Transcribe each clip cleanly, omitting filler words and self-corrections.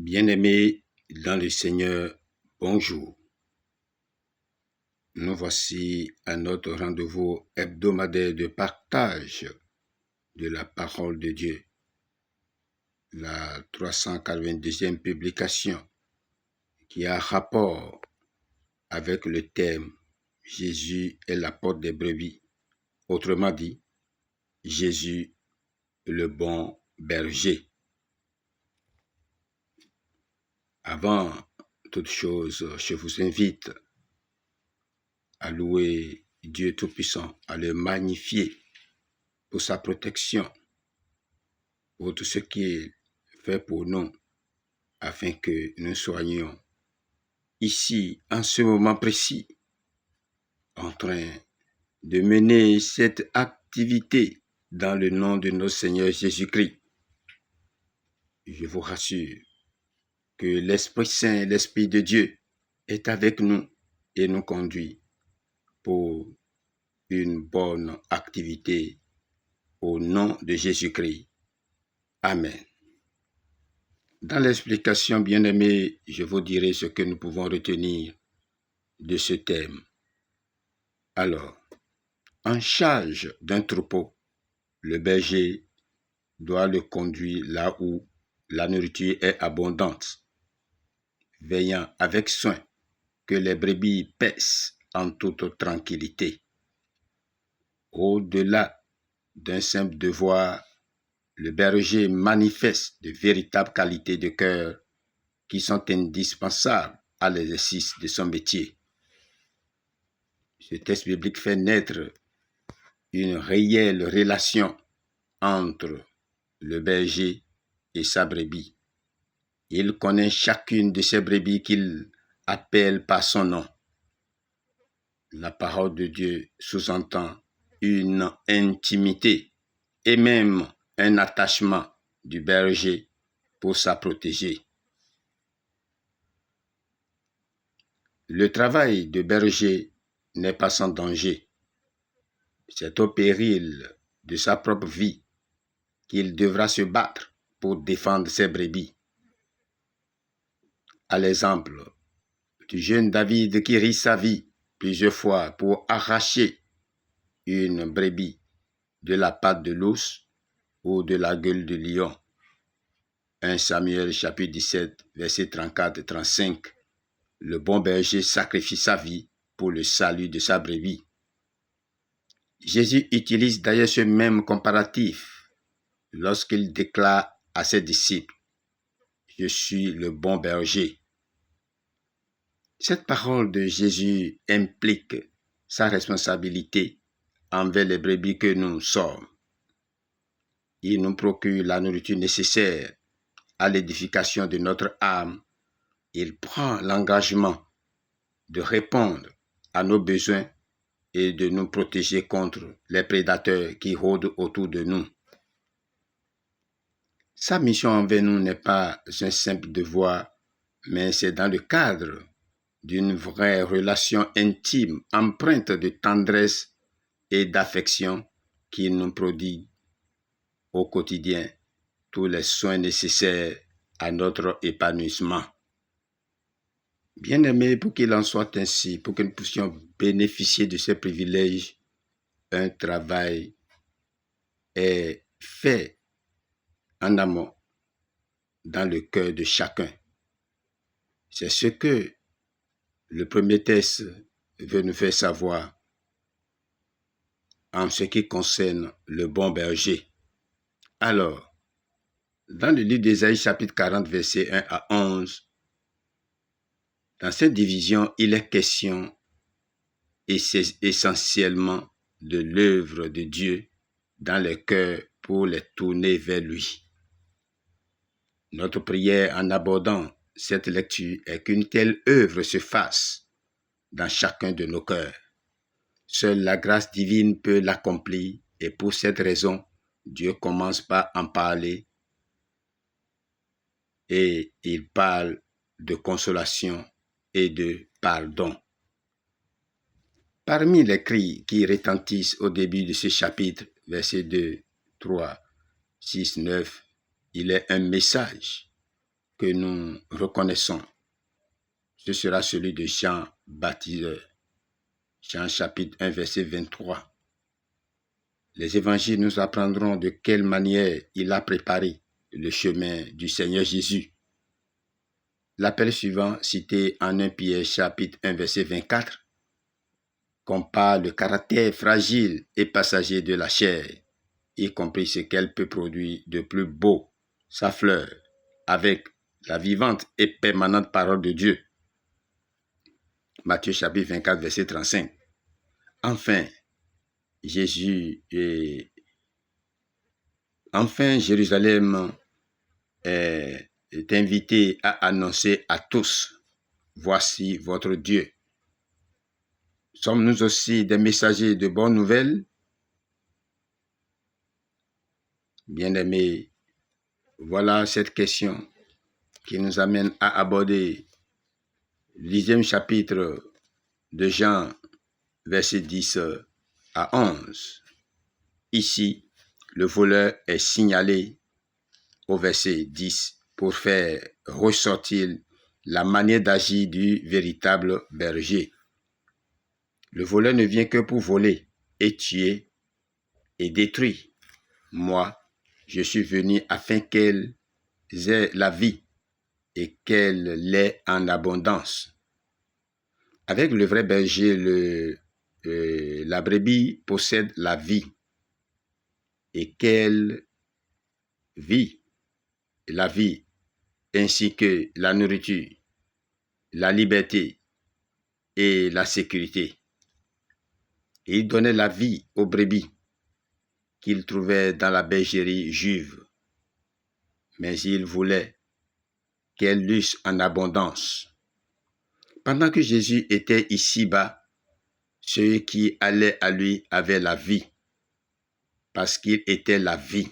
Bien-aimés dans le Seigneur, bonjour. Nous voici à notre rendez-vous hebdomadaire de partage de la parole de Dieu, la 392e publication qui a rapport avec le thème « Jésus est la porte des brebis », autrement dit, Jésus le bon berger. Avant toute chose, je vous invite à louer Dieu Tout-Puissant, à le magnifier pour sa protection, pour tout ce qu'il fait pour nous, afin que nous soyons ici, en ce moment précis, en train de mener cette activité dans le nom de notre Seigneur Jésus-Christ. Je vous rassure que l'Esprit Saint, l'Esprit de Dieu, est avec nous et nous conduit pour une bonne activité au nom de Jésus-Christ. Amen. Dans l'explication, bien-aimés, je vous dirai ce que nous pouvons retenir de ce thème. Alors, en charge d'un troupeau, le berger doit le conduire là où la nourriture est abondante, veillant avec soin que les brebis paissent en toute tranquillité. Au-delà d'un simple devoir, le berger manifeste de véritables qualités de cœur qui sont indispensables à l'exercice de son métier. Ce texte biblique fait naître une réelle relation entre le berger et sa brebis. Il connaît chacune de ses brebis qu'il appelle par son nom. La parole de Dieu sous-entend une intimité et même un attachement du berger pour sa protéger. Le travail de berger n'est pas sans danger. C'est au péril de sa propre vie qu'il devra se battre pour défendre ses brebis. À l'exemple du jeune David qui risque sa vie plusieurs fois pour arracher une brebis de la patte de l'ours ou de la gueule du lion. 1 Samuel chapitre 17, versets 34 et 35. Le bon berger sacrifie sa vie pour le salut de sa brebis. Jésus utilise d'ailleurs ce même comparatif lorsqu'il déclare à ses disciples « Je suis le bon berger ». Cette parole de Jésus implique sa responsabilité envers les brebis que nous sommes. Il nous procure la nourriture nécessaire à l'édification de notre âme. Il prend l'engagement de répondre à nos besoins et de nous protéger contre les prédateurs qui rôdent autour de nous. Sa mission envers nous n'est pas un simple devoir, mais c'est dans le cadre d'une vraie relation intime, empreinte de tendresse et d'affection qu'il nous prodigue au quotidien tous les soins nécessaires à notre épanouissement. Bien-aimés, pour qu'il en soit ainsi, pour que nous puissions bénéficier de ces privilèges, un travail est fait en amont dans le cœur de chacun. C'est ce que le premier texte veut nous faire savoir en ce qui concerne le bon berger. Alors, dans le livre d'Ésaïe chapitre 40, versets 1 à 11, dans cette division, il est question essentiellement de l'œuvre de Dieu dans les cœurs pour les tourner vers lui. Notre prière en abordant cette lecture est qu'une telle œuvre se fasse dans chacun de nos cœurs. Seule la grâce divine peut l'accomplir et pour cette raison, Dieu commence par en parler et il parle de consolation et de pardon. Parmi les cris qui retentissent au début de ce chapitre, versets 2, 3, 6, 9, il est un message que nous reconnaissons, ce sera celui de Jean baptiseur. Jean chapitre 1, verset 23. Les évangiles nous apprendront de quelle manière il a préparé le chemin du Seigneur Jésus. L'appel suivant, cité en 1 Pierre chapitre 1, verset 24, compare le caractère fragile et passager de la chair, y compris ce qu'elle peut produire de plus beau, sa fleur, avec la vivante et permanente parole de Dieu. Matthieu chapitre 24, verset 35. Enfin, Jérusalem est invité à annoncer à tous, voici votre Dieu. Sommes-nous aussi des messagers de bonnes nouvelles? Bien-aimés, voilà cette question qui nous amène à aborder le 10e chapitre de Jean, verset 10 à 11. Ici, le voleur est signalé au verset 10 pour faire ressortir la manière d'agir du véritable berger. Le voleur ne vient que pour voler et tuer et détruire. Moi, je suis venu afin qu'elle ait la vie et qu'elle l'ait en abondance. Avec le vrai berger, la brebis possède la vie et qu'elle vit la vie ainsi que la nourriture, la liberté et la sécurité. Et il donnait la vie aux brebis qu'il trouvait dans la bergerie juive, mais il voulait qu'elles l'eussent en abondance. Pendant que Jésus était ici-bas, ceux qui allaient à lui avaient la vie, parce qu'il était la vie.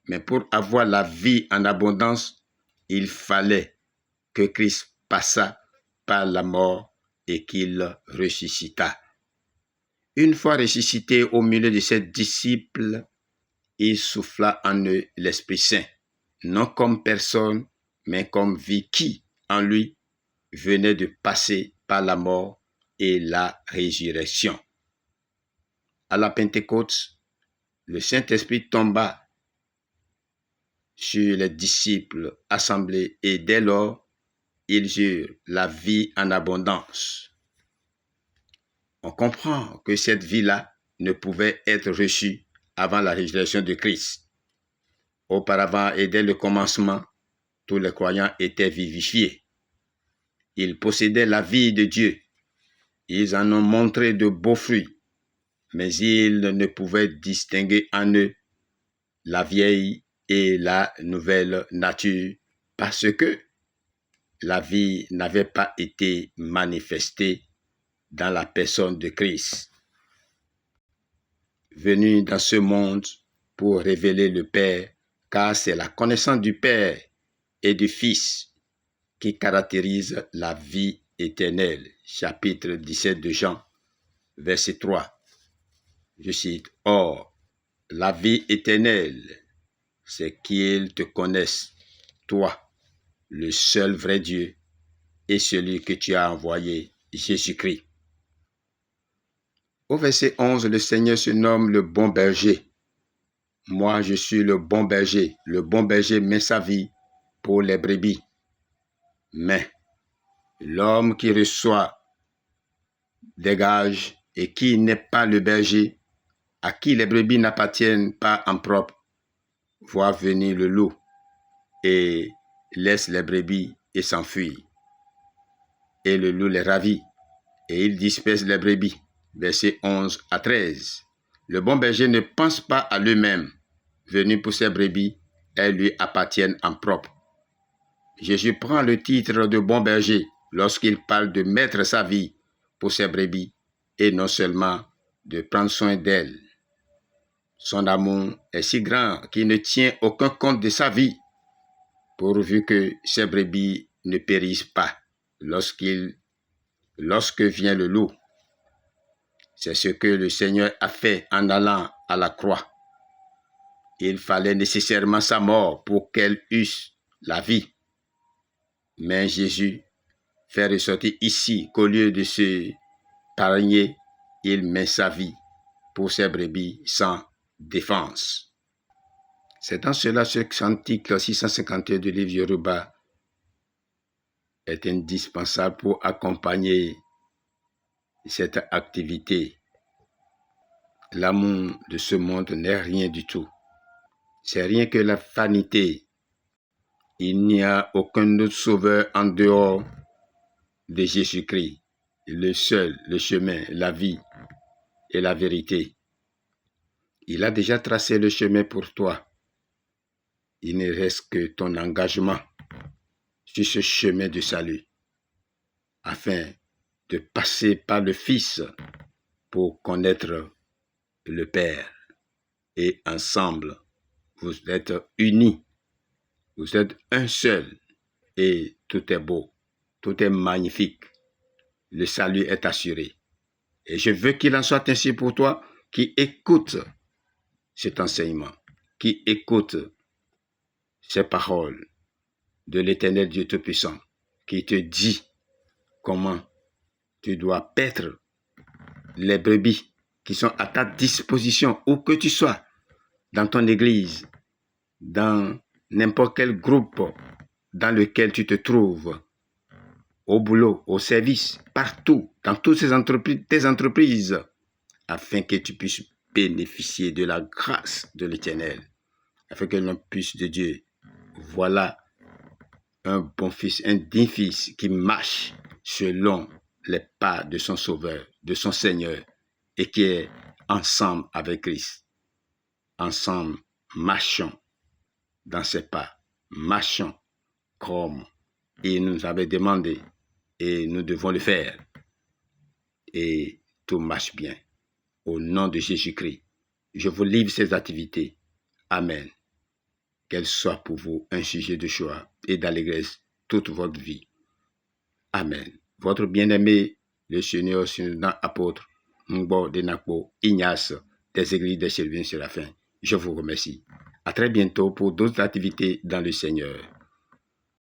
Mais pour avoir la vie en abondance, il fallait que Christ passât par la mort et qu'il ressuscitât. Une fois ressuscité au milieu de ses disciples, il souffla en eux l'Esprit Saint, non comme personne, mais comme vie qui, en lui, venait de passer par la mort et la résurrection. À la Pentecôte, le Saint-Esprit tomba sur les disciples assemblés et dès lors, ils eurent la vie en abondance. On comprend que cette vie-là ne pouvait être reçue avant la résurrection de Christ. Auparavant et dès le commencement, tous les croyants étaient vivifiés. Ils possédaient la vie de Dieu. Ils en ont montré de beaux fruits, mais ils ne pouvaient distinguer en eux la vieille et la nouvelle nature parce que la vie n'avait pas été manifestée dans la personne de Christ, venu dans ce monde pour révéler le Père, car c'est la connaissance du Père et du Fils qui caractérise la vie éternelle. Chapitre 17 de Jean, verset 3. Je cite, « Or, la vie éternelle, c'est qu'ils te connaissent, toi, le seul vrai Dieu, et celui que tu as envoyé, Jésus-Christ. » Au verset 11, le Seigneur se nomme le bon berger. Moi, je suis le bon berger. Le bon berger met sa vie pour les brebis. Mais l'homme qui reçoit des gages et qui n'est pas le berger, à qui les brebis n'appartiennent pas en propre, voit venir le loup et laisse les brebis et s'enfuit. Et le loup les ravit et il disperse les brebis. Versets 11 à 13. Le bon berger ne pense pas à lui-même, venu pour ses brebis, elles lui appartiennent en propre. Jésus prend le titre de bon berger lorsqu'il parle de mettre sa vie pour ses brebis et non seulement de prendre soin d'elles. Son amour est si grand qu'il ne tient aucun compte de sa vie, pourvu que ses brebis ne périssent pas lorsque vient le loup. C'est ce que le Seigneur a fait en allant à la croix. Il fallait nécessairement sa mort pour qu'elle eusse la vie. Mais Jésus fait ressortir ici qu'au lieu de se parigner, il met sa vie pour ses brebis sans défense. C'est dans cela ce cantique 651 du livre Yoruba est indispensable pour accompagner cette activité. L'amour de ce monde n'est rien du tout. C'est rien que la vanité. Il n'y a aucun autre sauveur en dehors de Jésus-Christ, le seul, le chemin, la vie et la vérité. Il a déjà tracé le chemin pour toi. Il ne reste que ton engagement sur ce chemin de salut, afin de passer par le Fils pour connaître le Père. Et ensemble, vous êtes unis, vous êtes un seul, et tout est beau, tout est magnifique. Le salut est assuré. Et je veux qu'il en soit ainsi pour toi qui écoute cet enseignement, qui écoute ces paroles de l'Éternel Dieu Tout-Puissant, qui te dit comment tu dois paître les brebis qui sont à ta disposition, où que tu sois, dans ton église, dans n'importe quel groupe dans lequel tu te trouves, au boulot, au service, partout, dans toutes tes entreprises, afin que tu puisses bénéficier de la grâce de l'Éternel, afin que l'on puisse de Dieu. Voilà un bon fils, un digne fils qui marche selon les pas de son Sauveur, de son Seigneur, et qui est ensemble avec Christ. Ensemble, marchons dans ses pas, marchons comme il nous avait demandé, et nous devons le faire. Et tout marche bien. Au nom de Jésus-Christ, je vous livre ces activités. Amen. Qu'elles soient pour vous un sujet de joie et d'allégresse toute votre vie. Amen. Votre bien-aimé, le Seigneur, apôtre, Ngbo Denakpo, Ignace, des églises des Chérubins Séraphins. Je vous remercie. À très bientôt pour d'autres activités dans le Seigneur.